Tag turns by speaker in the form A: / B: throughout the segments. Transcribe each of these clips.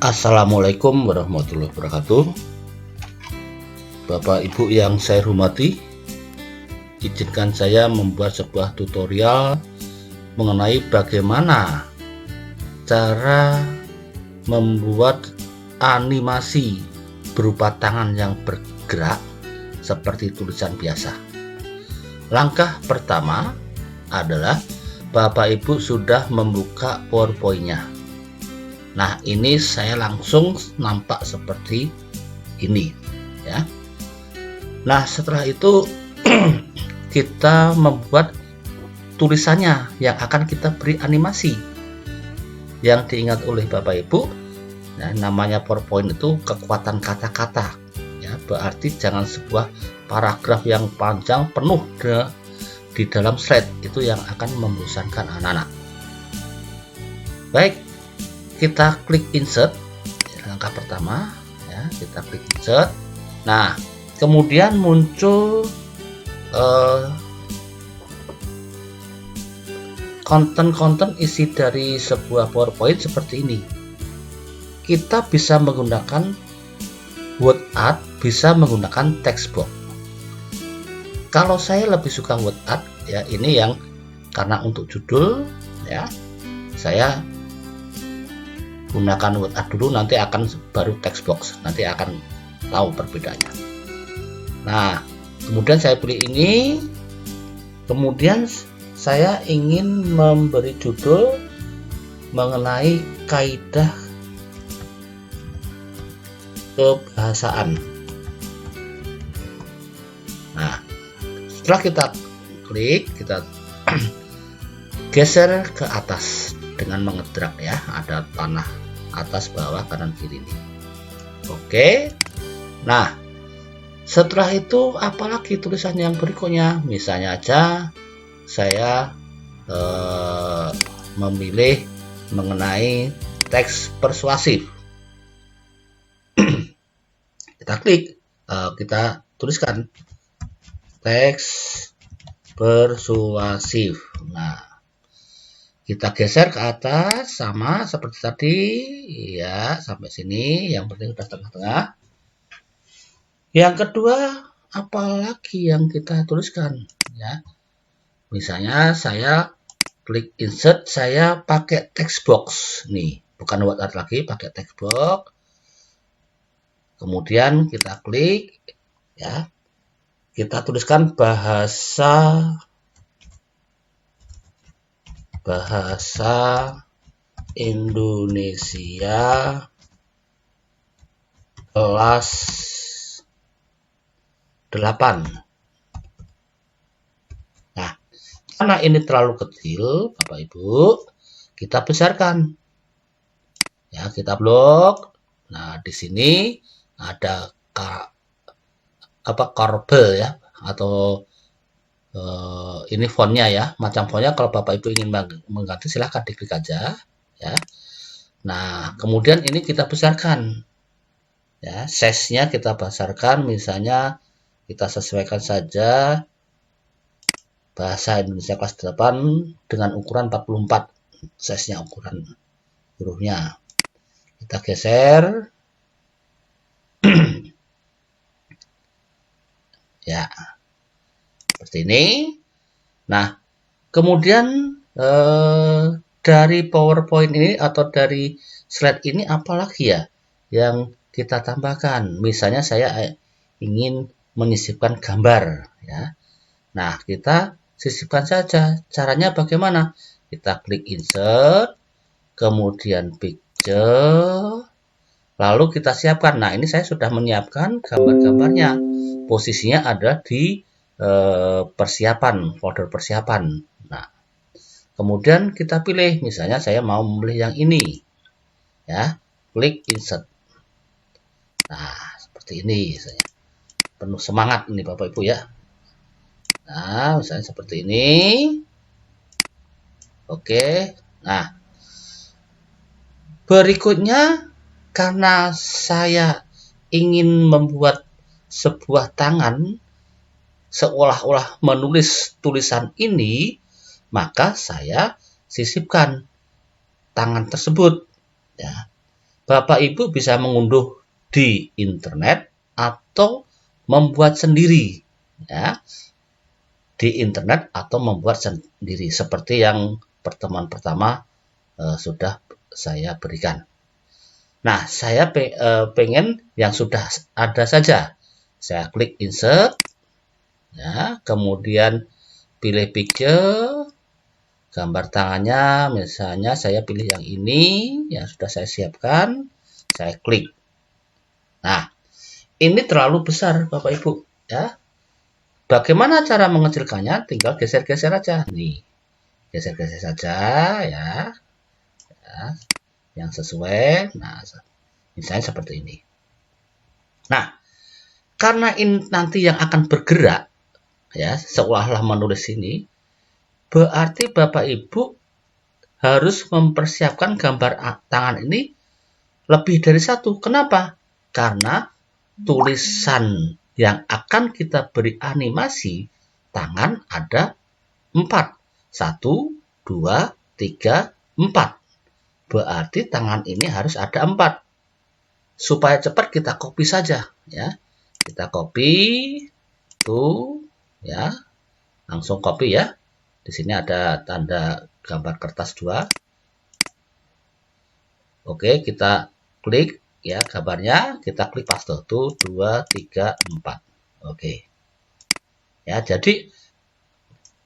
A: Assalamualaikum warahmatullahi wabarakatuh. Bapak Ibu yang saya hormati, izinkan saya membuat sebuah tutorial mengenai bagaimana cara membuat animasi berupa tangan yang bergerak seperti tulisan biasa. Langkah pertama adalah Bapak Ibu sudah membuka PowerPoint-nya. Nah, ini saya langsung nampak seperti ini ya. Nah, setelah itu kita membuat tulisannya yang akan kita beri animasi. Yang diingat oleh Bapak Ibu, ya, namanya PowerPoint itu kekuatan kata-kata ya, berarti jangan sebuah paragraf yang panjang penuh di dalam slide, itu yang akan membosankan anak-anak. Baik, kita klik insert, langkah pertama ya, kita klik insert. Nah, kemudian muncul konten-konten isi dari sebuah PowerPoint seperti ini. Kita bisa menggunakan word art, bisa menggunakan text box. Kalau saya lebih suka word art ya, ini yang karena untuk judul ya, saya gunakan word art dulu, nanti akan baru text box, nanti akan tahu perbedaannya. Nah, kemudian saya pilih ini, kemudian saya ingin memberi judul mengenai kaidah kebahasaan. Nah, setelah kita klik, kita geser ke atas dengan mengedrak ya, ada panah atas, bawah, kanan, kiri ini. Oke. Nah, setelah itu apalagi tulisan yang berikutnya, misalnya aja saya memilih mengenai teks persuasif. Kita klik, kita tuliskan teks persuasif. Nah, kita geser ke atas sama seperti tadi ya, sampai sini. Yang penting udah tengah-tengah. Yang kedua, apalagi yang kita tuliskan ya. Misalnya saya klik insert, saya pakai text box nih, bukan word art lagi, pakai text box. Kemudian kita klik ya. Kita tuliskan bahasa Indonesia kelas 8. Nah, karena ini terlalu kecil Bapak Ibu, kita besarkan ya, kita blok. Nah, di sini ada karbel ya, atau ini fontnya ya, macam fontnya. Kalau Bapak Ibu ingin mengganti silahkan diklik aja ya. Nah, kemudian ini kita besarkan ya, size-nya kita besarkan, misalnya kita sesuaikan saja bahasa Indonesia kelas 8 dengan ukuran 44, size-nya, ukuran hurufnya. Kita geser ya, seperti ini. Nah, kemudian dari PowerPoint ini atau dari slide ini apalagi ya yang kita tambahkan. Misalnya saya ingin menyisipkan gambar ya. Nah, kita sisipkan saja. Caranya bagaimana? Kita klik insert, kemudian picture, lalu kita siapkan. Nah, ini saya sudah menyiapkan gambar-gambarnya. Posisinya ada di persiapan, folder persiapan. Nah, kemudian kita pilih, misalnya saya mau memilih yang ini ya, klik insert. Nah, seperti ini misalnya. Penuh semangat ini Bapak Ibu ya. Nah, misalnya seperti ini. Oke. Nah, berikutnya, karena saya ingin membuat sebuah tangan seolah-olah menulis tulisan ini, maka saya sisipkan tangan tersebut ya. Bapak Ibu bisa mengunduh di internet atau membuat sendiri, ya, di internet atau membuat sendiri seperti yang pertemuan pertama sudah saya berikan. Nah, saya pengen yang sudah ada saja. Saya klik insert, ya, kemudian pilih picture, gambar tangannya, misalnya saya pilih yang ini, yang sudah saya siapkan, saya klik. Nah, ini terlalu besar Bapak Ibu, ya. Bagaimana cara mengecilkannya? Tinggal geser-geser aja. Nih, geser-geser saja, ya, yang sesuai. Nah, misalnya seperti ini. Nah, karena ini nanti yang akan bergerak, ya, seolah-olah menulis ini, berarti Bapak Ibu harus mempersiapkan gambar tangan ini lebih dari satu. Kenapa? Karena tulisan yang akan kita beri animasi tangan ada 4. 1, 2, 3, 4. Berarti tangan ini harus ada 4. Supaya cepat kita copy saja, ya. Kita copy tuh, ya. Langsung copy ya. Di sini ada tanda gambar kertas 2. Oke, kita klik ya gambarnya, kita klik paste. 1, 2, 3, 4. Oke. Ya, jadi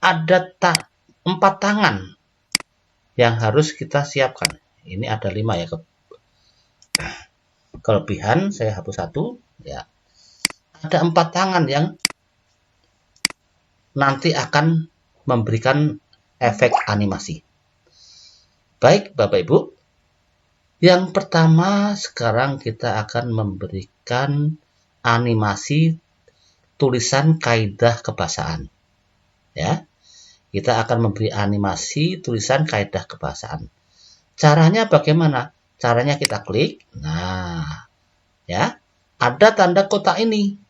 A: ada 4 tangan yang harus kita siapkan. Ini ada 5 ya. Kelebihan saya hapus 1 ya. Ada 4 tangan yang nanti akan memberikan efek animasi. Baik Bapak Ibu, yang pertama sekarang kita akan memberikan animasi tulisan kaidah kebahasaan. Ya. Kita akan memberi animasi tulisan kaidah kebahasaan. Caranya bagaimana? Caranya kita klik. Nah, ya, ada tanda kotak ini.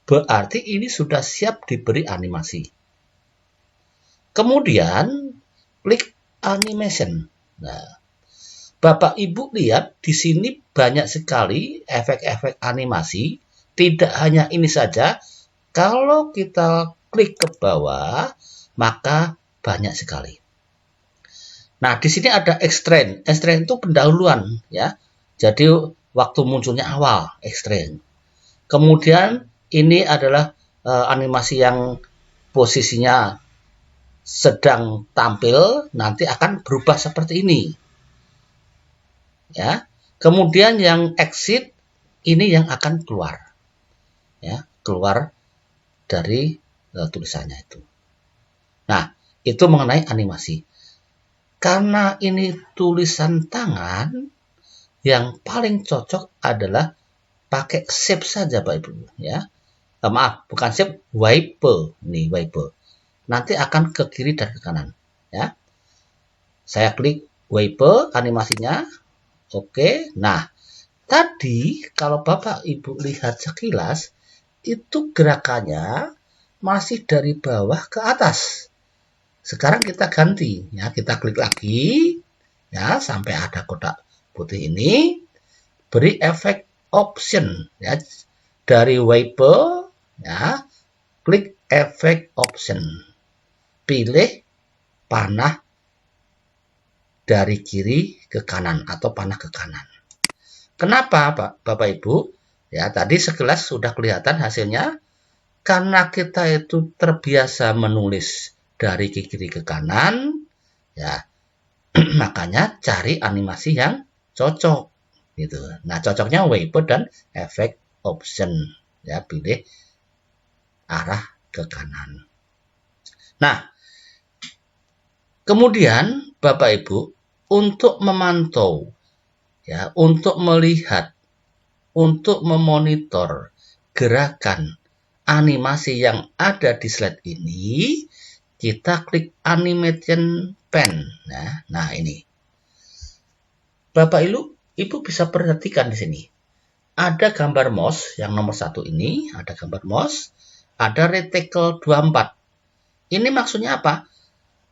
A: Berarti ini sudah siap diberi animasi. Kemudian klik animation. Nah, Bapak Ibu lihat di sini banyak sekali efek-efek animasi. Tidak hanya ini saja. Kalau kita klik ke bawah, maka banyak sekali. Nah, di sini ada extend. Extend itu pendahuluan, ya. Jadi waktu munculnya awal, extend. Kemudian ini adalah animasi yang posisinya sedang tampil, nanti akan berubah seperti ini. Ya. Kemudian yang exit ini yang akan keluar. Ya, keluar dari tulisannya itu. Nah, itu mengenai animasi. Karena ini tulisan tangan, yang paling cocok adalah pakai shape saja Pak Ibu, ya. Maaf, bukan shape, wipe. Nih, wipe. Nanti akan ke kiri dan ke kanan, ya. Saya klik wipe animasinya. Oke. Nah, tadi kalau Bapak Ibu lihat sekilas, itu gerakannya masih dari bawah ke atas. Sekarang kita ganti, ya, kita klik lagi, ya, sampai ada kotak putih ini, beri efek option, ya, dari wipe, ya, klik efek option, pilih panah dari kiri ke kanan atau panah ke kanan. Kenapa, Bapak Ibu? Ya, tadi sekilas sudah kelihatan hasilnya. Karena kita itu terbiasa menulis dari kiri ke kanan, ya, makanya cari animasi yang cocok, gitu. Nah, cocoknya wipe dan efek option, ya, pilih arah ke kanan. Nah, kemudian Bapak Ibu untuk memantau, ya, untuk melihat, untuk memonitor gerakan animasi yang ada di slide ini, kita klik animation pen. Nah ini. Bapak Ibu bisa perhatikan di sini. Ada gambar mouse yang nomor 1 ini, ada gambar mouse, ada reticle 24. Ini maksudnya apa?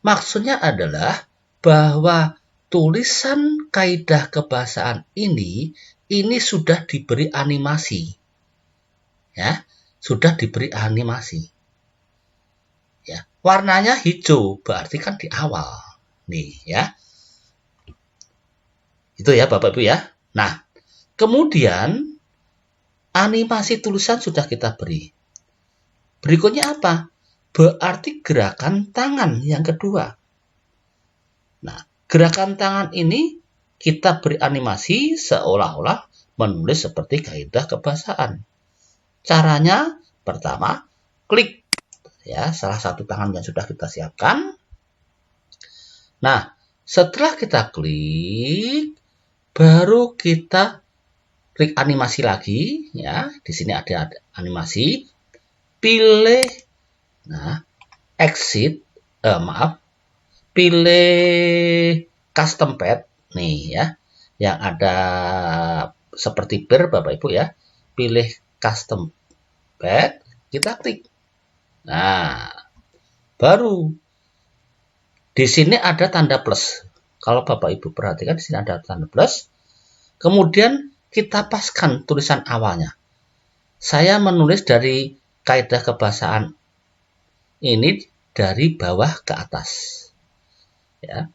A: Maksudnya adalah bahwa tulisan kaidah kebahasaan ini sudah diberi animasi. Ya, sudah diberi animasi. Ya, warnanya hijau, berarti kan di awal. Nih, ya. Itu ya, Bapak Ibu ya. Nah, kemudian animasi tulisan sudah kita beri. Berikutnya apa? Berarti gerakan tangan yang kedua. Nah, gerakan tangan ini kita beri animasi seolah-olah menulis seperti kaidah kebahasaan. Caranya pertama, klik ya, salah satu tangan yang sudah kita siapkan. Nah, setelah kita klik, baru kita klik animasi lagi ya. Di sini ada animasi. Pilih exit, pilih custom pad nih ya, yang ada seperti bir Bapak Ibu ya. Pilih custom pad, kita klik. Nah, baru di sini ada tanda plus. Kalau Bapak Ibu perhatikan di sini ada tanda plus. Kemudian kita paskan tulisan awalnya. Saya menulis dari kaidah kebahasaan ini dari bawah ke atas. Ya.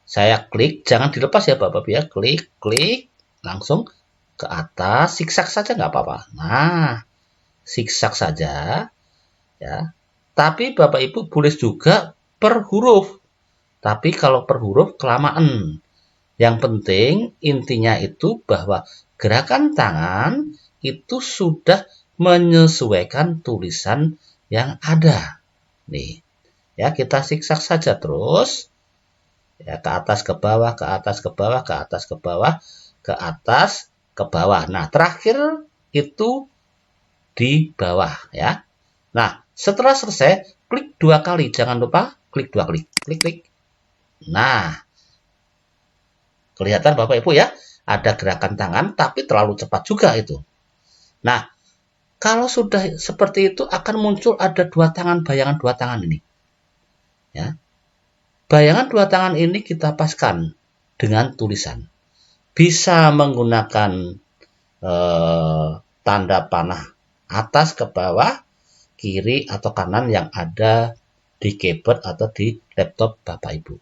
A: Saya klik, jangan dilepas ya Bapak Ibu ya. Klik, langsung ke atas, siksak saja nggak apa-apa. Nah, siksak saja ya. Tapi Bapak Ibu boleh juga per huruf. Tapi kalau per huruf kelamaan. Yang penting intinya itu bahwa gerakan tangan itu sudah menyesuaikan tulisan yang ada. Nih. Ya, kita siksak saja terus. Ya, ke atas ke bawah, ke atas ke bawah, ke atas ke bawah, ke atas ke bawah. Nah, terakhir itu di bawah ya. Nah, setelah selesai, klik 2 kali. Jangan lupa klik 2 kali. Klik. Nah, kelihatan Bapak Ibu ya, ada gerakan tangan tapi terlalu cepat juga itu. Nah, kalau sudah seperti itu akan muncul ada 2 tangan, bayangan 2 tangan ini. Ya. Bayangan 2 tangan ini kita paskan dengan tulisan. Bisa menggunakan tanda panah atas ke bawah, kiri atau kanan yang ada di keyboard atau di laptop Bapak Ibu.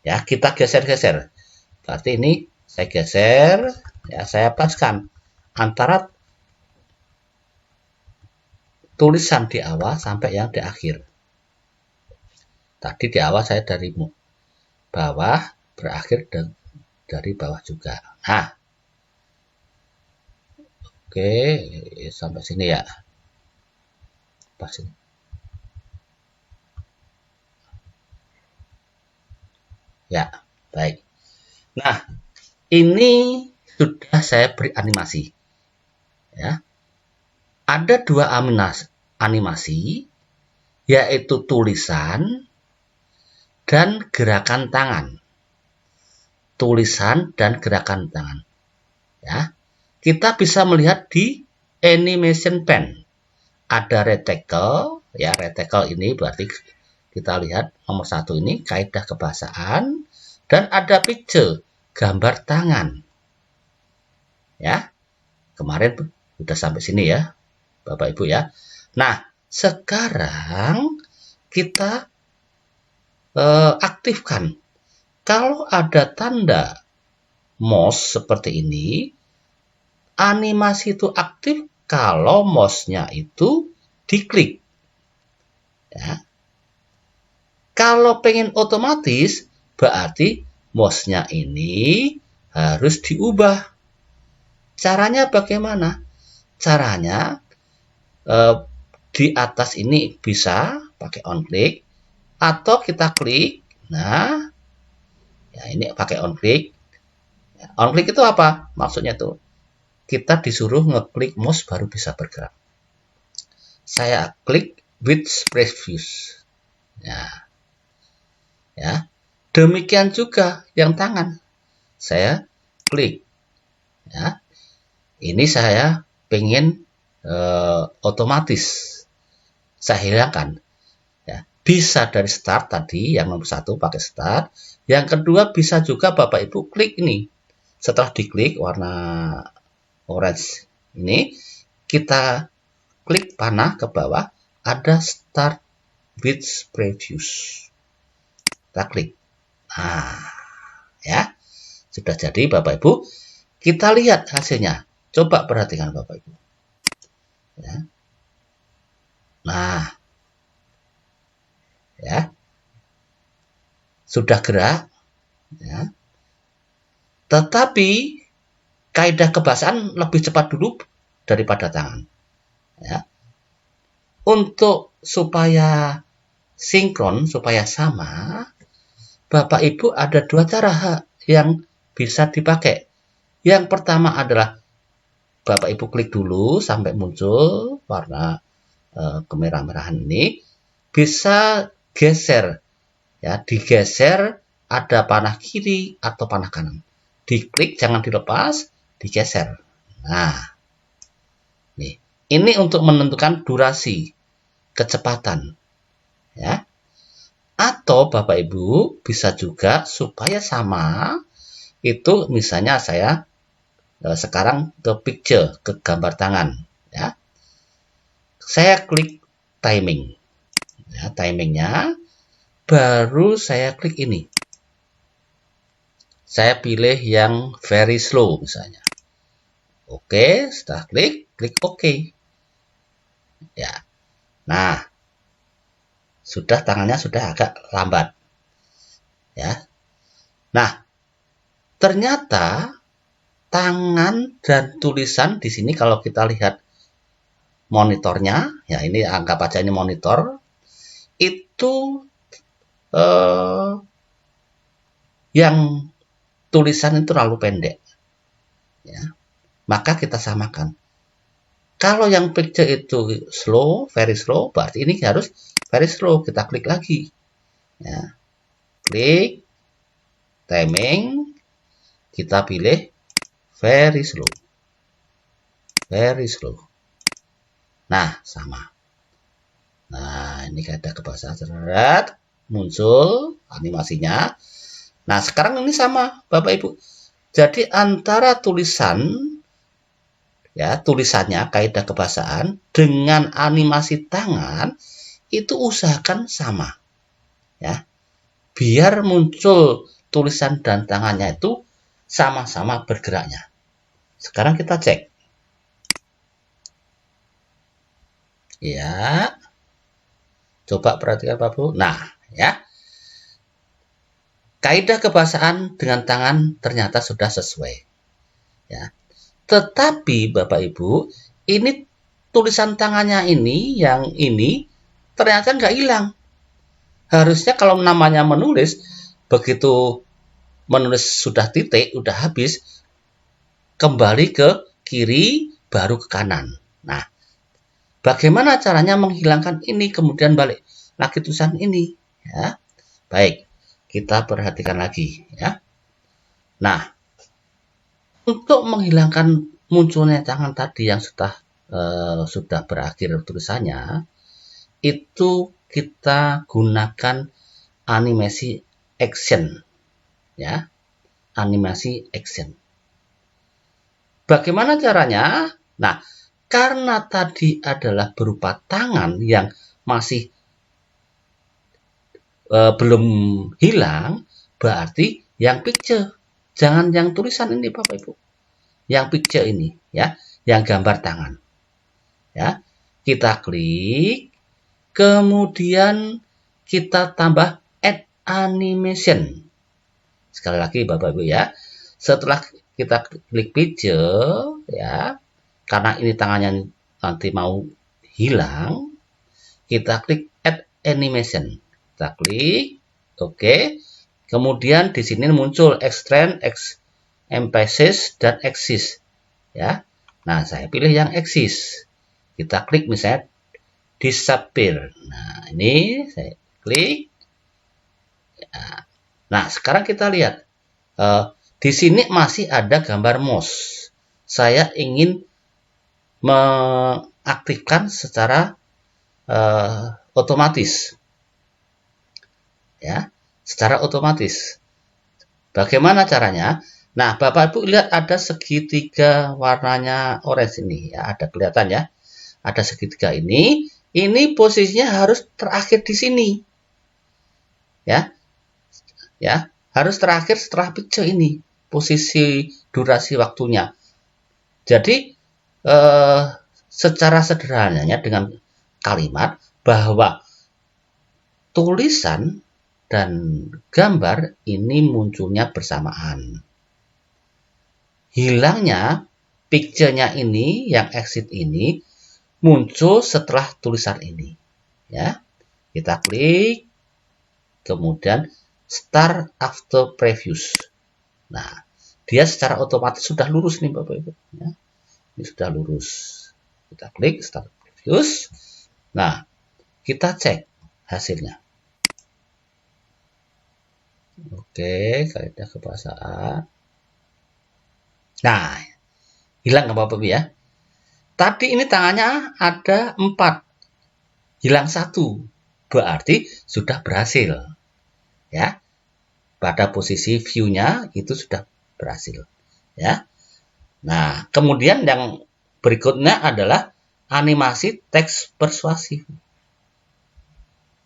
A: Ya, kita geser-geser. Berarti ini saya geser, ya saya paskan antara tulisan di awal sampai yang di akhir. Tadi di awal saya dari bawah, berakhir dari bawah juga. Nah, oke, sampai sini ya. Pas ini. Ya, baik. Nah, ini sudah saya beri animasi. Ya. Ada 2 animasi, yaitu tulisan dan gerakan tangan. Tulisan dan gerakan tangan. Ya. Kita bisa melihat di animation pen. Ada reticle, ya reticle ini berarti kita lihat nomor 1 ini kaidah kebahasaan, dan ada picture, gambar tangan. Ya. Kemarin sudah sampai sini ya, Bapak Ibu ya. Nah, sekarang kita aktifkan. Kalau ada tanda mouse seperti ini, animasi itu aktif kalau mouse-nya itu diklik. Ya. Kalau pengen otomatis, berarti mouse-nya ini harus diubah. Caranya bagaimana? Caranya di atas ini bisa pakai on click atau kita klik. Nah, ya ini pakai on click. On click itu apa? Maksudnya tuh kita disuruh ngeklik mouse baru bisa bergerak. Saya klik with previews. Ya. Demikian juga yang tangan. Saya klik. Ya. Ini saya pengen otomatis. Saya hilangkan. Ya. bisa dari start tadi, yang nomor 1 pakai start. Yang kedua bisa juga Bapak Ibu klik ini. Setelah diklik warna orange ini, kita klik panah ke bawah, ada start with previous. Kita klik. Nah, ya. Sudah jadi Bapak Ibu. Kita lihat hasilnya. Coba perhatikan Bapak Ibu. Ya. Nah, ya, sudah gerak, ya. Tetapi kaidah kebahasaan lebih cepat dulu daripada tangan, ya. Untuk supaya sinkron, supaya sama, Bapak Ibu ada 2 cara yang bisa dipakai. Yang pertama adalah Bapak Ibu klik dulu sampai muncul warna kemerah-merahan ini, bisa geser, ya, digeser, ada panah kiri atau panah kanan, diklik jangan dilepas, digeser. Nah, nih, ini untuk menentukan durasi, kecepatan, ya. Atau Bapak Ibu bisa juga supaya sama, itu misalnya saya sekarang ke picture, ke gambar tangan, ya. Saya klik timing, ya, timingnya, baru saya klik ini. Saya pilih yang very slow misalnya. Oke, setelah klik OK. Ya. Nah, tangannya sudah agak lambat. Ya. Nah, ternyata tangan dan tulisan di sini kalau kita lihat monitornya, ya ini anggap aja ini monitor, itu yang tulisan itu terlalu pendek, ya. Maka kita samakan. Kalau yang picture itu slow, very slow, berarti ini harus very slow. Kita klik lagi, ya. Klik timing, kita pilih very slow, very slow. Nah, sama. Nah, ini kaidah kebahasaan, muncul animasinya. Nah, sekarang ini sama Bapak Ibu. Jadi antara tulisan, ya, tulisannya kaidah kebahasaan dengan animasi tangan itu usahakan sama, ya. Biar muncul tulisan dan tangannya itu sama-sama bergeraknya. Sekarang kita cek. Ya. Coba perhatikan Bapak Bu. Nah, ya. Kaidah kebahasaan dengan tangan ternyata sudah sesuai. Ya. Tetapi Bapak Ibu, ini tulisan tangannya ini, yang ini ternyata nggak hilang. Harusnya kalau namanya menulis, begitu menulis sudah titik, udah habis, kembali ke kiri, baru ke kanan. Nah, bagaimana caranya menghilangkan ini, kemudian balik lagi tulisan ini, ya. Baik, kita perhatikan lagi, ya. Nah, untuk menghilangkan munculnya tangan tadi yang sudah berakhir tulisannya, itu kita gunakan animasi action, ya. Animasi action. Bagaimana caranya? Nah, karena tadi adalah berupa tangan yang masih belum hilang, berarti yang picture, jangan yang tulisan ini Bapak Ibu. Yang picture ini, ya, yang gambar tangan. Ya, kita klik, kemudian kita tambah add animation. Sekali lagi Bapak Ibu, ya. Setelah kita klik picture, ya, karena ini tangannya nanti mau hilang, kita klik add animation. Kita klik, oke. Kemudian di sini muncul extend, emphasis, dan axis, ya. Nah, saya pilih yang axis. Kita klik misalnya disappear. Nah, ini saya klik. Nah, sekarang kita lihat. Di sini masih ada gambar mouse. Saya ingin mengaktifkan secara otomatis. ya, secara otomatis. Bagaimana caranya? Nah, Bapak Ibu lihat ada segitiga warnanya orange ini, ya, ada kelihatan ya. Ada segitiga ini posisinya harus terakhir di sini. Ya. Ya, harus terakhir setelah picture ini, posisi durasi waktunya. Jadi, secara sederhananya dengan kalimat bahwa tulisan dan gambar ini munculnya bersamaan. Hilangnya picture-nya ini, yang exit ini, muncul setelah tulisan ini. Ya, kita klik, kemudian start after previous. Nah, dia secara otomatis sudah lurus nih Bapak Ibu. Ya, ini sudah lurus. Kita klik start previous. Nah, kita cek hasilnya. Oke, kaidah kebahasaan. Nah, hilang nggak Bapak Ibu ya? Tadi ini tangannya ada 4, hilang 1, berarti sudah berhasil. Ya, pada posisi view-nya itu sudah berhasil. Ya. Nah, kemudian yang berikutnya adalah animasi teks persuasif.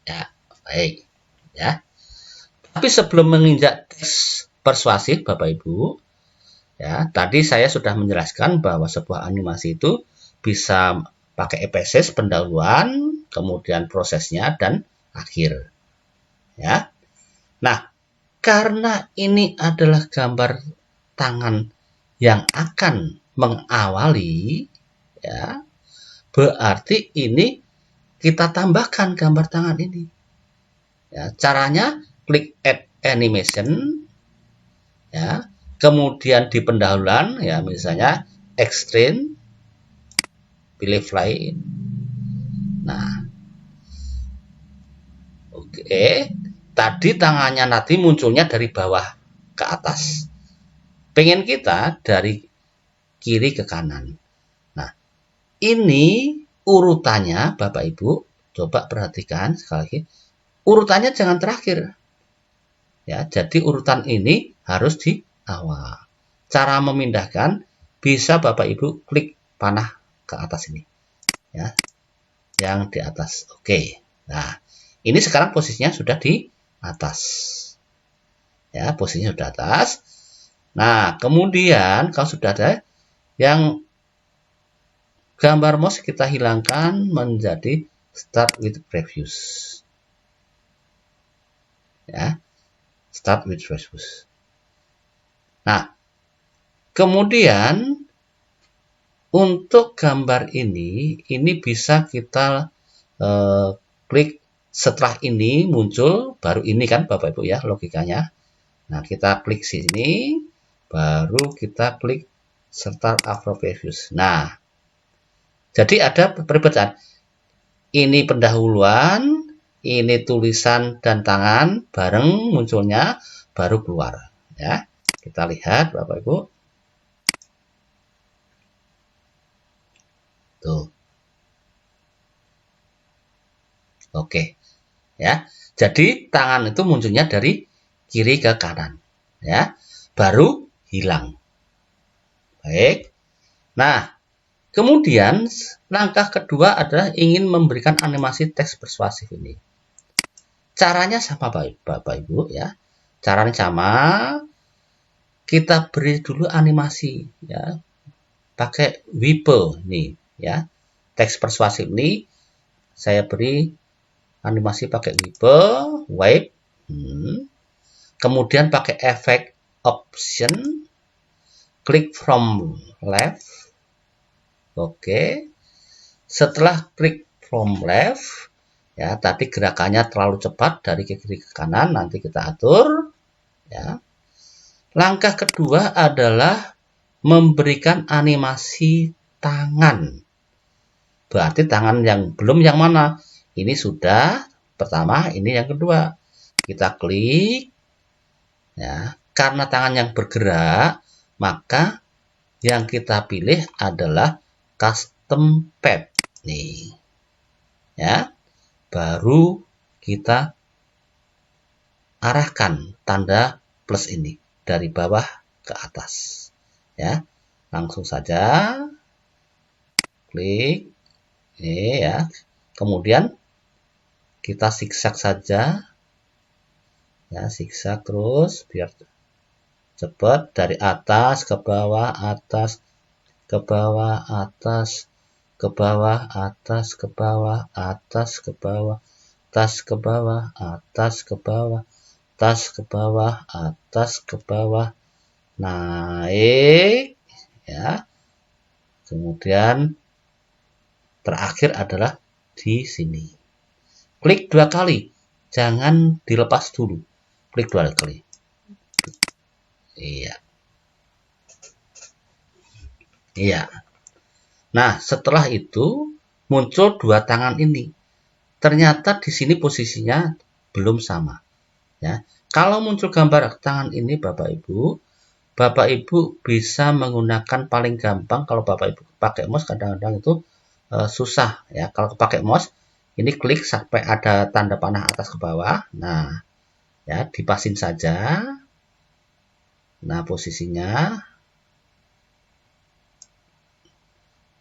A: Ya, baik. Ya. Tapi sebelum menginjak teks persuasif, Bapak Ibu, ya, tadi saya sudah menjelaskan bahwa sebuah animasi itu bisa pakai EPSIS pendahuluan, kemudian prosesnya dan akhir. Ya. Nah, karena ini adalah gambar tangan yang akan mengawali, ya, berarti ini kita tambahkan gambar tangan ini. Ya, caranya klik add animation, ya, kemudian di pendahuluan, ya, misalnya extreme, pilih fly. Nah, oke, tadi tangannya nanti munculnya dari bawah ke atas. Pengen kita dari kiri ke kanan. Nah, ini urutannya Bapak Ibu, coba perhatikan sekali lagi. Urutannya jangan terakhir. Ya, jadi urutan ini harus di awal. Cara memindahkan bisa Bapak Ibu klik panah ke atas ini. Ya. Yang di atas. Oke. Nah, ini sekarang posisinya sudah di atas. Ya, posisinya sudah atas. Nah, kemudian kalau sudah ada yang gambar mouse kita hilangkan menjadi start with previous. Ya. Start with previous. Nah, kemudian untuk gambar ini bisa kita klik setelah ini muncul, baru ini kan Bapak Ibu ya logikanya. Nah, kita klik sini, baru kita klik start after previous. Nah, jadi ada perbedaan. Ini pendahuluan, ini tulisan dan tangan bareng munculnya, baru keluar. Ya, kita lihat Bapak Ibu. Tuh. Oke. Ya. Jadi tangan itu munculnya dari kiri ke kanan. Ya. Baru hilang. Baik. Nah, kemudian langkah kedua adalah ingin memberikan animasi teks persuasif ini. Caranya sama Bapak Ibu ya. Caranya sama. Kita beri dulu animasi ya. Pakai Wipe nih ya. Teks persuasif ini saya beri animasi pakai wipe, kemudian pakai efek option, klik from left. Oke. Setelah klik from left, ya tadi gerakannya terlalu cepat dari kiri ke kanan, nanti kita atur. Ya. Langkah kedua adalah memberikan animasi tangan. Berarti tangan yang belum yang mana? Ini sudah pertama, ini yang kedua. Kita klik. Ya, karena tangan yang bergerak, maka yang kita pilih adalah custom pad. Nih. Ya. Baru kita arahkan tanda plus ini dari bawah ke atas. Ya, langsung saja klik ini ya. Kemudian kita zigzag saja. Ya, zigzag terus biar cepat dari atas ke bawah, atas ke bawah, atas ke bawah, atas ke bawah, atas ke bawah, atas ke bawah, atas ke bawah, atas ke bawah, atas ke bawah, naik ya. Kemudian terakhir adalah di sini. Klik 2 kali, jangan dilepas dulu. Klik 2 kali. Iya. Iya. Nah, setelah itu muncul 2 tangan ini. Ternyata di sini posisinya belum sama. Ya. Kalau muncul gambar tangan ini Bapak Ibu bisa menggunakan paling gampang kalau Bapak Ibu pakai mouse kadang-kadang itu susah ya. Kalau pakai mouse ini klik sampai ada tanda panah atas ke bawah. Nah, ya dipasin saja. Nah, posisinya.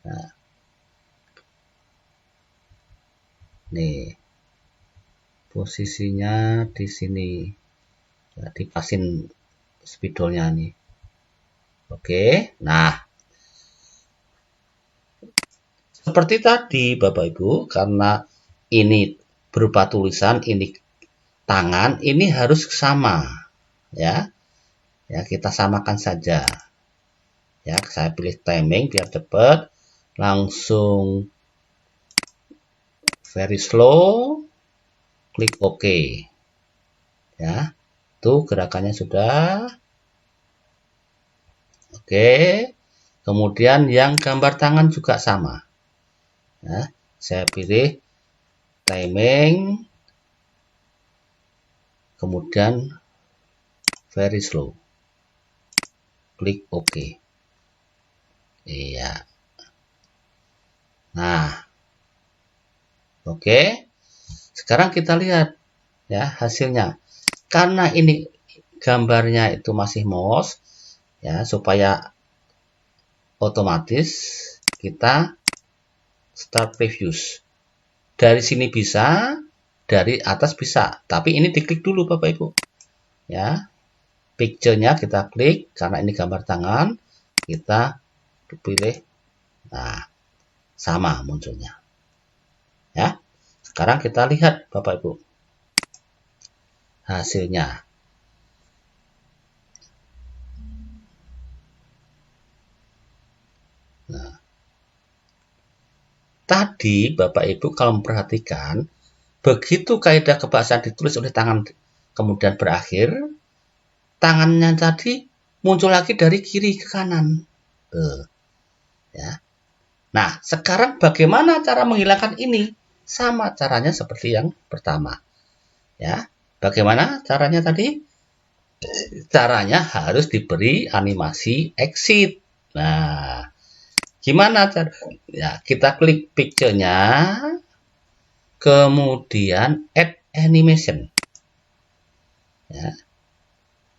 A: Nah. Nih. Posisinya di sini. Ya, dipasin spidolnya nih. Oke. Nah, seperti tadi Bapak Ibu, karena ini berupa tulisan, ini tangan, ini harus sama. Ya. Ya, kita samakan saja. Ya, saya pilih timing biar cepat. Langsung very slow. Klik OK. Ya. Tuh gerakannya sudah. Oke. Kemudian yang gambar tangan juga sama. Ya, saya pilih timing. Kemudian very slow. Klik OK. Iya. Nah. Oke. Sekarang kita lihat ya hasilnya. Karena ini gambarnya itu masih mouse ya, supaya otomatis kita start previews. Dari sini bisa, dari atas bisa, tapi ini diklik dulu Bapak Ibu. Ya. Picture-nya kita klik karena ini gambar tangan, kita pilih. Nah, sama munculnya. Ya. Sekarang kita lihat Bapak Ibu hasilnya. Nah, tadi Bapak Ibu kalau memperhatikan, begitu kaidah kebahasaan ditulis oleh tangan kemudian berakhir, tangannya tadi muncul lagi dari kiri ke kanan. Ya. Nah, sekarang bagaimana cara menghilangkan ini? Sama caranya seperti yang pertama. Ya, bagaimana caranya tadi? Caranya harus diberi animasi exit. Nah, gimana cara? Ya, kita klik picture-nya, kemudian add animation. Ya.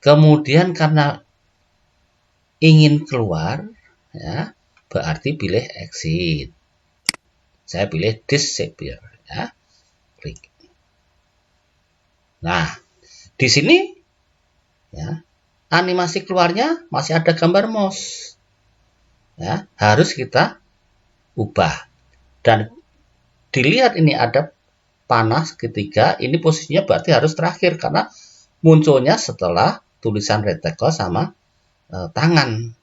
A: Kemudian karena ingin keluar, ya, berarti pilih exit. Saya pilih disappear. Ya. Klik. Nah, di sini ya, animasi keluarnya masih ada gambar mouse. Ya, harus kita ubah. Dan dilihat ini ada panah segitiga, ini posisinya berarti harus terakhir karena munculnya setelah tulisan reticle sama tangan.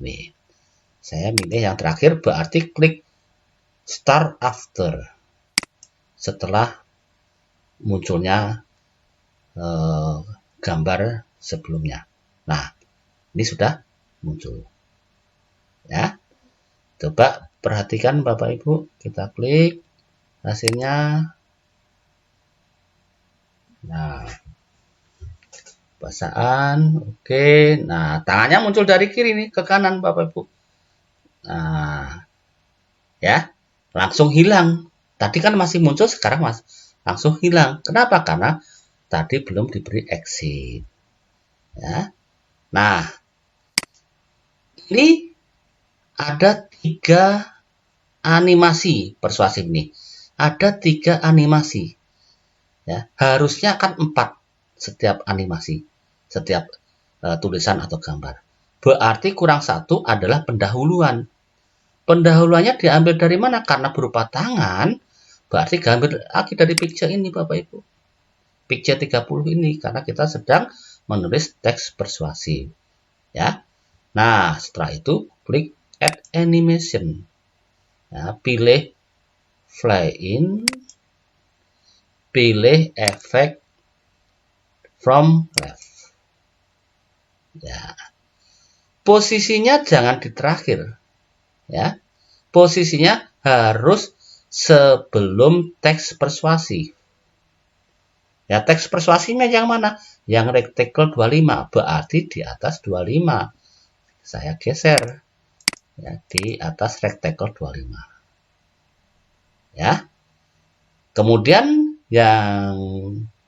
A: Nih, saya milih yang terakhir berarti klik start after setelah munculnya gambar sebelumnya. Nah, ini sudah muncul. Ya, coba perhatikan Bapak Ibu, kita klik hasilnya. Nah, basaan, oke. Nah, tangannya muncul dari kiri nih ke kanan Bapak Ibu. Nah, ya, langsung hilang. Tadi kan masih muncul, sekarang langsung hilang. Kenapa? Karena tadi belum diberi exit. Ya. Nah, ini ada 3 animasi persuasif nih. Ada 3 animasi. Ya, harusnya kan 4 setiap animasi, setiap tulisan atau gambar. Berarti kurang 1 adalah pendahuluan. Pendahuluannya diambil dari mana? Karena berupa tangan, berarti diambil lagi dari picture ini Bapak Ibu. Picture 30 ini, karena kita sedang menulis teks persuasif. Ya. Nah, setelah itu klik Add Animation. Ya, pilih Fly In, pilih Effect from Left. Ya. Posisinya jangan di terakhir. Ya. Posisinya harus sebelum teks persuasif. Ya, teks persuasifnya yang mana? Yang rectangle 25, berarti di atas 25. Saya geser. Ya, di atas rectangle 25. Ya. Kemudian yang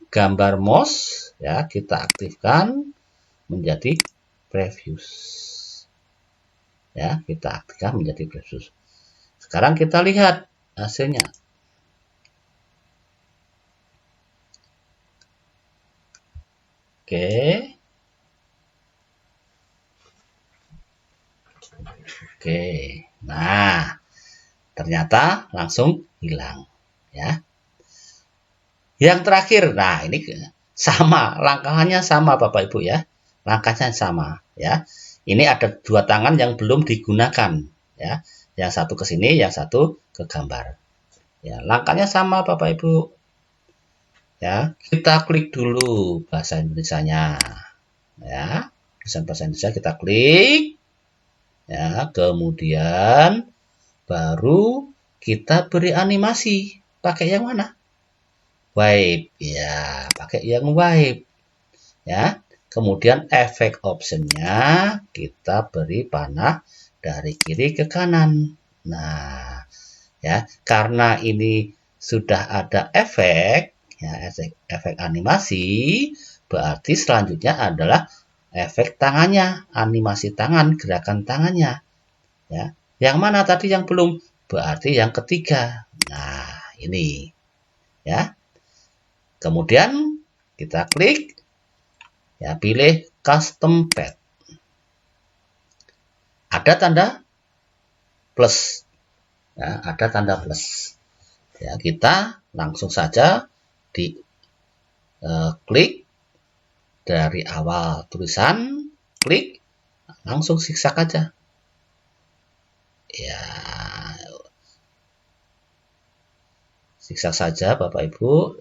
A: gambar mouse ya kita aktifkan menjadi previews. Ya, kita aktifkan menjadi previews. Sekarang kita lihat hasilnya. Oke. Oke. Nah, ternyata langsung hilang ya. Yang terakhir, nah ini sama, langkahnya sama Bapak Ibu ya. Langkahnya sama ya. Ini ada 2 tangan yang belum digunakan ya. Yang satu ke sini, yang satu ke gambar. Ya, langkahnya sama Bapak Ibu. Ya, kita klik dulu bahasa Indonesianya. Ya, tulisan bahasa Indonesia kita klik. Ya, kemudian baru kita beri animasi. Pakai yang mana? Wipe. Ya, pakai yang wipe. Ya. Kemudian efek optionnya kita beri panah dari kiri ke kanan. Nah, ya, karena ini sudah ada efek, ya, efek animasi, berarti selanjutnya adalah efek tangannya, animasi tangan, gerakan tangannya. Ya, yang mana tadi yang belum? Berarti yang ketiga. Nah, ini. Ya. Kemudian kita klik. Ya, pilih custom path. Ada tanda plus. Ya, ada tanda plus. Ya, kita langsung saja di klik dari awal tulisan, klik langsung zigzag aja. Ya. Zigzag saja Bapak Ibu.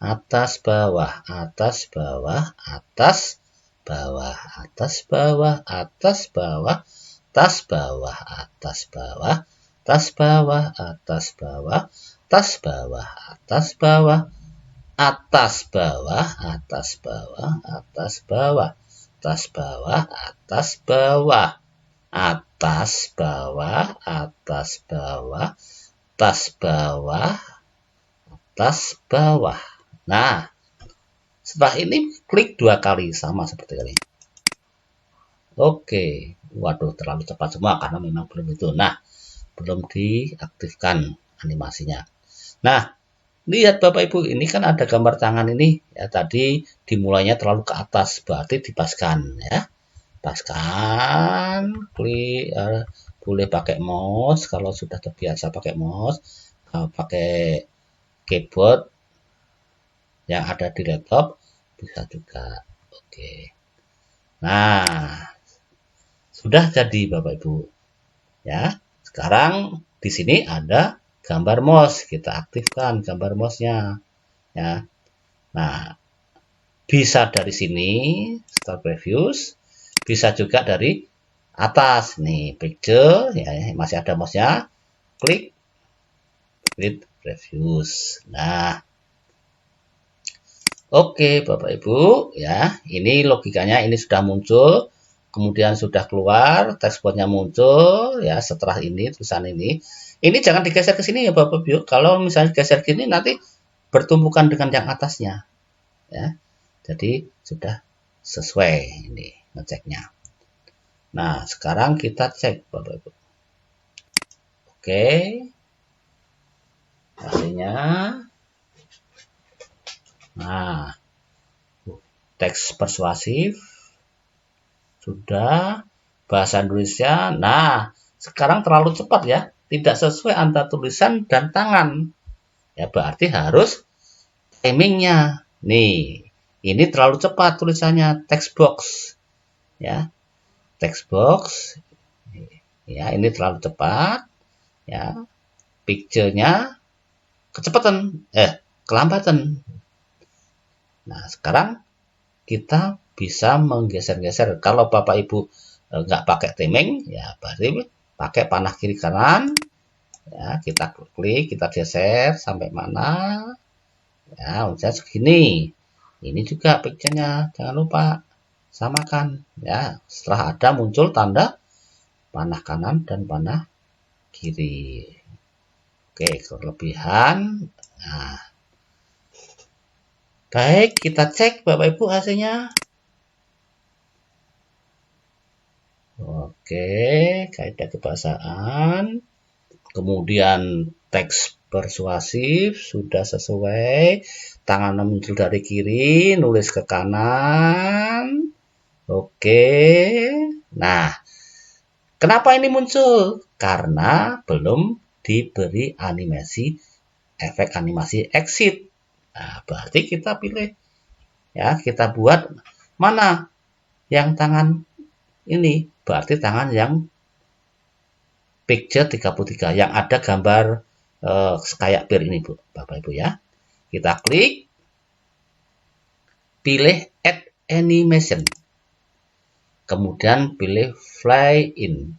A: Atas bawah, atas bawah, atas bawah, atas bawah, atas bawah, atas bawah, atas bawah, atas bawah, atas bawah, atas bawah, atas bawah, atas bawah, atas bawah, atas bawah, atas bawah, atas bawah, atas bawah, atas bawah, atas bawah, atas bawah. Nah, setelah ini klik 2 kali sama seperti ini. Oke, waduh terlalu cepat semua karena memang belum itu. Nah, belum diaktifkan animasinya. Nah, lihat Bapak Ibu, ini kan ada gambar tangan ini ya, tadi dimulainya terlalu ke atas, berarti dipaskan ya. Paskan, klik boleh pakai mouse kalau sudah terbiasa pakai mouse, pakai keyboard yang ada di laptop bisa juga. Oke. Nah, sudah jadi Bapak Ibu. Ya. Sekarang di sini ada gambar mouse, kita aktifkan gambar mouse-nya. Ya. Nah, bisa dari sini start previews, bisa juga dari atas nih picture ya, masih ada mouse-nya. Klik previews. Nah, oke Bapak Ibu ya, ini logikanya ini sudah muncul, kemudian sudah keluar, teksboardnya muncul ya setelah ini tulisan ini. Ini jangan digeser ke sini ya Bapak Ibu. Kalau misalnya geser gini nanti bertumpukan dengan yang atasnya. ya. Jadi sudah sesuai ini ngeceknya. Nah, sekarang kita cek Bapak Ibu. Oke. Hasilnya. Nah, teks persuasif sudah, bahasa Indonesia. Nah, sekarang terlalu cepat ya. Tidak sesuai antara tulisan dan tangan. Ya, berarti harus timingnya. Nih, ini terlalu cepat tulisannya, text box. Ya, text box. Ya, ini terlalu cepat. Ya, picture-nya kecepatan, kelambatan. Nah, sekarang kita bisa menggeser-geser. Kalau Bapak Ibu nggak pakai timing, ya berarti pakai panah kiri kanan. Ya, kita klik, kita geser sampai mana. Ya, udah segini. Ini juga picture-nya, jangan lupa samakan. Ya, setelah ada muncul tanda panah kanan dan panah kiri. Oke, kelebihan. Nah, baik, kita cek Bapak Ibu hasilnya. Oke, kaidah kebahasaan. Kemudian teks persuasif sudah sesuai. Tangan muncul dari kiri, nulis ke kanan. Oke. Nah, kenapa ini muncul? Karena belum diberi animasi, efek animasi exit. Nah, berarti kita pilih. Ya, kita buat mana yang tangan ini. Berarti tangan yang picture 33 yang ada gambar kayak bir ini Bu, Bapak Ibu ya. Kita klik, pilih add animation. Kemudian pilih fly in.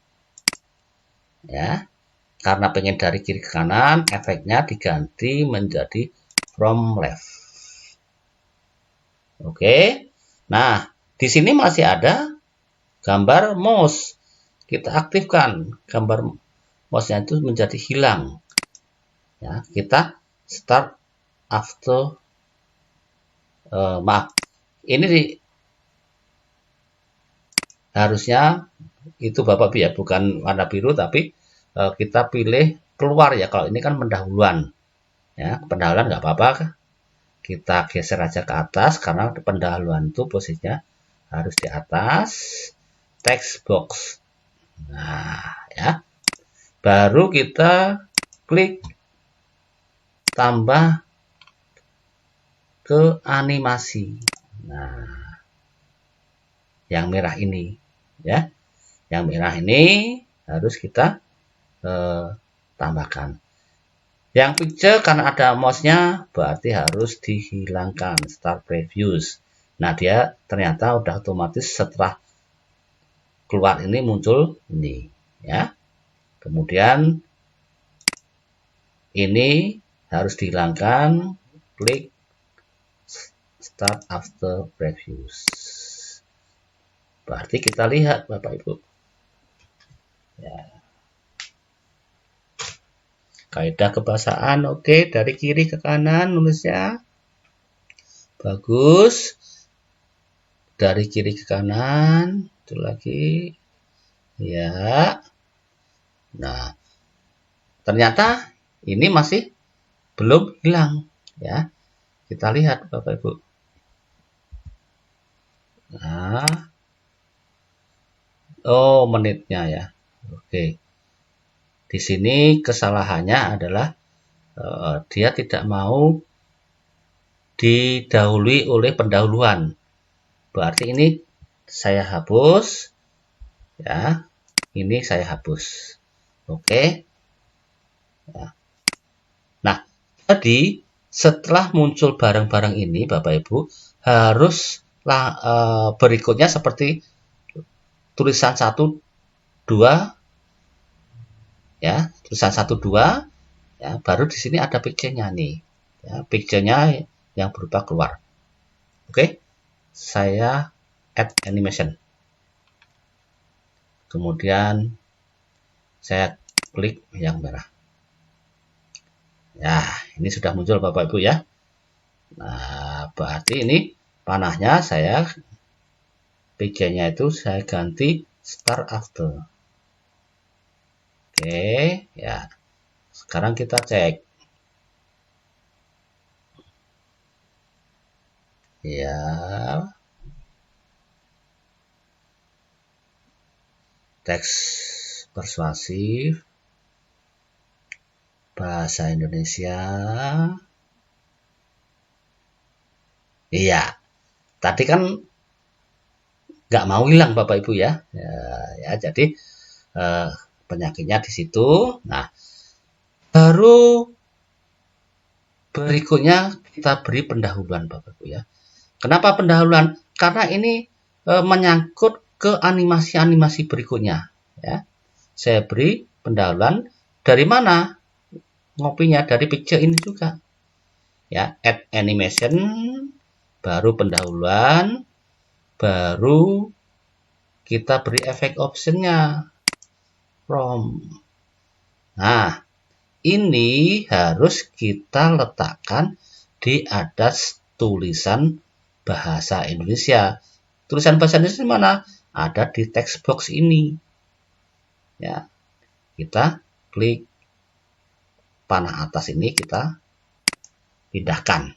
A: Ya. Karena pengen dari kiri ke kanan, efeknya diganti menjadi from left. Oke. Nah, di sini masih ada gambar mouse. Kita aktifkan gambar mouse-nya itu menjadi hilang. Ya, kita start after maaf. Ini harusnya itu Bapak ya, bukan warna biru tapi kita pilih keluar ya. Kalau ini kan pendahuluan. Ya, pendahuluan nggak apa-apa. Kita geser aja ke atas karena pendahuluan itu posisinya harus di atas text box. Nah, ya. Baru kita klik tambah ke animasi. Nah, yang merah ini, ya. Yang merah ini harus kita tambahkan. Yang picture karena ada mouse-nya berarti harus dihilangkan start previews. Nah, dia ternyata udah otomatis setelah keluar ini muncul ini, ya. Kemudian ini harus dihilangkan, klik start after previews. Berarti kita lihat Bapak Ibu. Ya. Kaidah kebahasaan oke, dari kiri ke kanan nulisnya. Bagus. Dari kiri ke kanan, itu lagi. Ya. Nah, ternyata ini masih belum hilang, ya. Kita lihat Bapak Ibu. Nah. Oh, menitnya ya. Oke. Di sini kesalahannya adalah dia tidak mau didahului oleh pendahuluan. Berarti ini saya hapus. Ya. Ini saya hapus. Oke. Ya. Nah, jadi setelah muncul barang-barang ini Bapak Ibu haruslah berikutnya seperti tulisan 1 2 ya, tulisan 1 2 ya, baru di sini ada picture-nya nih. Ya, picture-nya yang berupa keluar. Oke. Saya add animation. Kemudian saya klik yang merah. Ya, ini sudah muncul Bapak Ibu ya. Nah, berarti ini panahnya saya picture-nya itu saya ganti start after. Oke, ya. Sekarang kita cek. Ya. Teks persuasif. Bahasa Indonesia. Iya. Tadi kan nggak mau hilang Bapak Ibu ya. Ya, jadi penyakitnya di situ. Nah, baru berikutnya kita beri pendahuluan Bapak Ibu ya. Kenapa pendahuluan? Karena ini menyangkut ke animasi-animasi berikutnya ya. Saya beri pendahuluan dari mana? Ngopinya dari picture ini juga. Ya, add animation, baru pendahuluan, baru kita beri efek optionnya from. Nah, ini harus kita letakkan di atas tulisan bahasa Indonesia. Tulisan bahasa Indonesia mana? Ada di text box ini. Ya, kita klik panah atas ini, kita pindahkan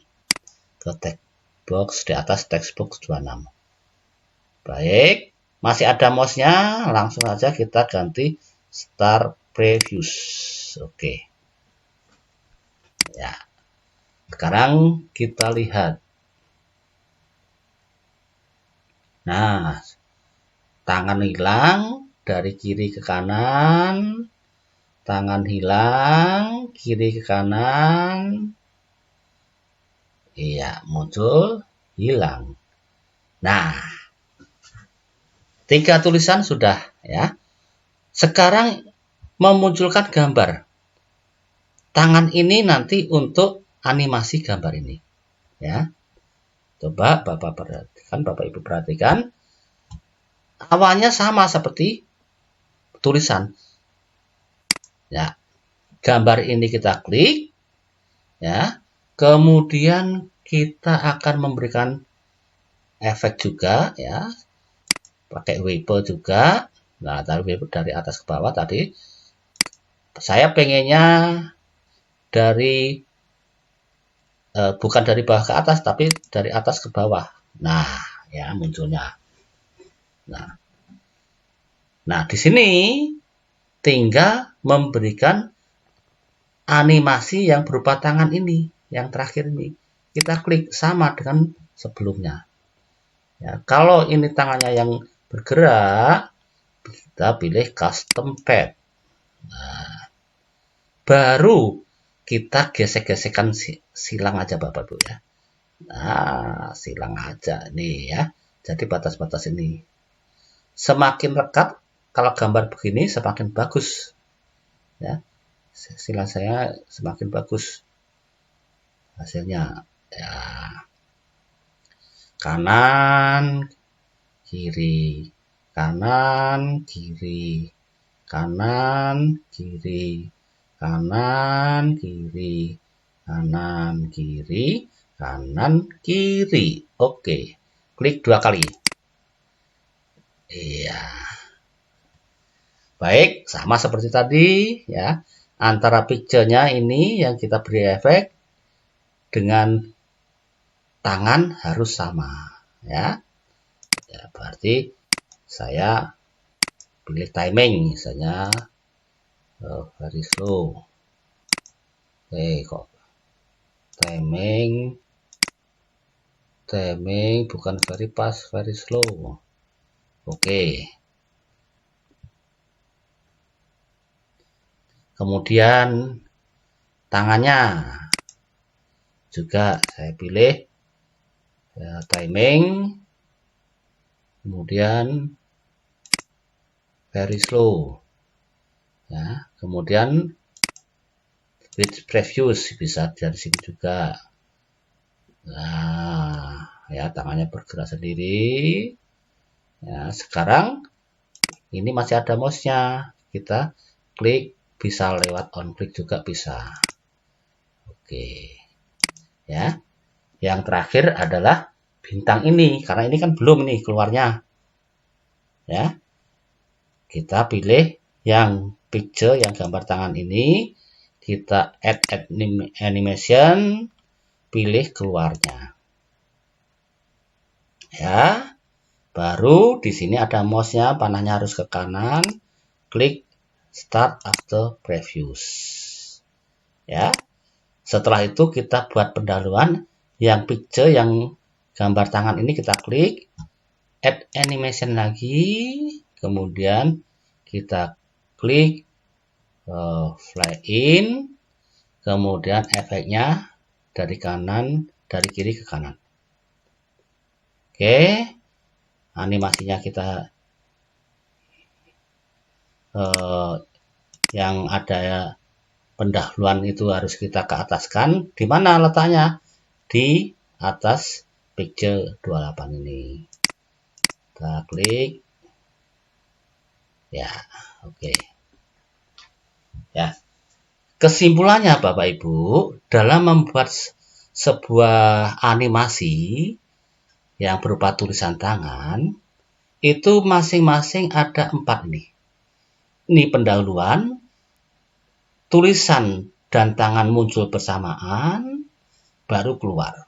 A: ke text box di atas text box 26. Baik, masih ada mouse-nya, langsung saja kita ganti start previews. Oke. Ya. Sekarang kita lihat. Nah, tangan hilang dari kiri ke kanan, tangan hilang kiri ke kanan. Iya, muncul hilang. Nah, 3 tulisan sudah ya. Sekarang memunculkan gambar. Tangan ini nanti untuk animasi gambar ini. Ya. Coba Bapak perhatikan, Bapak Ibu perhatikan. Awalnya sama seperti tulisan. Ya. Gambar ini kita klik. Ya. Kemudian kita akan memberikan efek juga ya. Pakai wipe juga. Nah, dari atas ke bawah tadi. Saya pengennya dari bukan dari bawah ke atas, tapi dari atas ke bawah. Nah, ya munculnya. Nah, di sini tinggal memberikan animasi yang berupa tangan ini, yang terakhir ini. Kita klik sama dengan sebelumnya. Ya, kalau ini tangannya yang bergerak, kita pilih custom pad. Nah, baru kita gesek-gesekan silang aja Bapak Ibu ya. Nah, silang aja nih ya. Jadi batas-batas ini. Semakin rekat, kalau gambar begini semakin bagus. Ya. Silang saya semakin bagus hasilnya. Ya. Kanan, kiri, kanan, kiri, kanan, kiri, kanan, kiri, kanan, kiri, kanan, kiri. Oke, klik 2 kali. Iya. Baik, sama seperti tadi ya. Antara picture-nya ini yang kita beri efek dengan tangan harus sama ya. Ya, berarti saya pilih timing misalnya very slow. Kok timing bukan very fast, very slow. Oke. Kemudian tangannya juga saya pilih ya, timing, kemudian very slow. Ya, kemudian with previews bisa dari sini juga. Nah, ya tangannya bergerak sendiri. Ya, sekarang ini masih ada mouse-nya. Kita klik, bisa lewat on click juga bisa. Oke. Ya. Yang terakhir adalah bintang ini, karena ini kan belum nih keluarnya. Ya, kita pilih yang picture, yang gambar tangan ini, kita add animation, pilih keluarnya. Ya, baru di sini ada mouse-nya, panahnya harus ke kanan, klik start after previews. Ya, setelah itu kita buat pendahuluan yang picture, yang gambar tangan ini kita klik add animation lagi, kemudian kita klik fly in, kemudian efeknya dari kiri ke kanan. Oke, animasinya kita yang ada pendahuluan itu harus kita ke ataskan. Di mana letaknya? Di atas picture 28 ini. Kita klik. Ya, oke. Ya. Kesimpulannya Bapak Ibu, dalam membuat sebuah animasi yang berupa tulisan tangan, itu masing-masing ada 4 nih. Ini pendahuluan, tulisan dan tangan muncul bersamaan, baru keluar.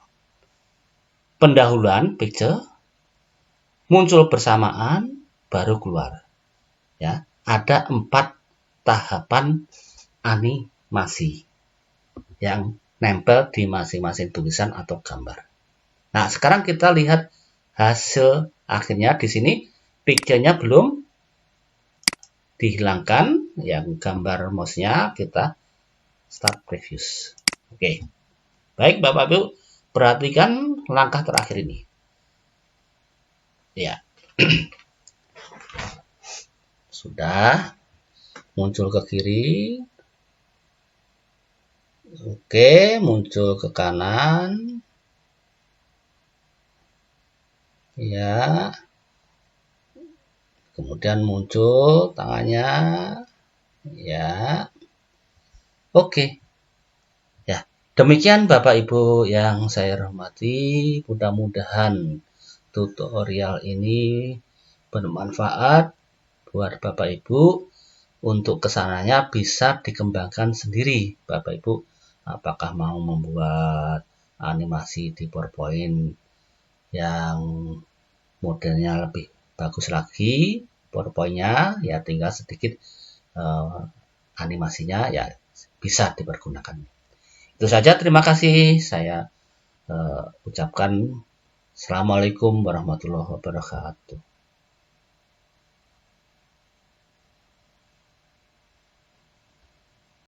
A: Pendahuluan, picture, muncul bersamaan, baru keluar. Ya, ada 4 tahapan animasi yang nempel di masing-masing tulisan atau gambar. Nah, sekarang kita lihat hasil akhirnya. Di sini picture-nya belum dihilangkan, yang gambar mouse-nya kita start previews. Oke. Baik Bapak Ibu, perhatikan langkah terakhir ini. Ya. Sudah muncul ke kiri. Oke, muncul ke kanan. Ya. Kemudian muncul tangannya. Ya. Oke. Ya, demikian Bapak Ibu yang saya hormati. Mudah-mudahan tutorial ini bermanfaat buat Bapak Ibu. Untuk kesananya bisa dikembangkan sendiri Bapak Ibu. Apakah mau membuat animasi di PowerPoint yang modelnya lebih bagus lagi, PowerPoint-nya ya tinggal sedikit animasinya ya bisa dipergunakan. Itu saja, terima kasih. Saya ucapkan Assalamualaikum warahmatullahi wabarakatuh.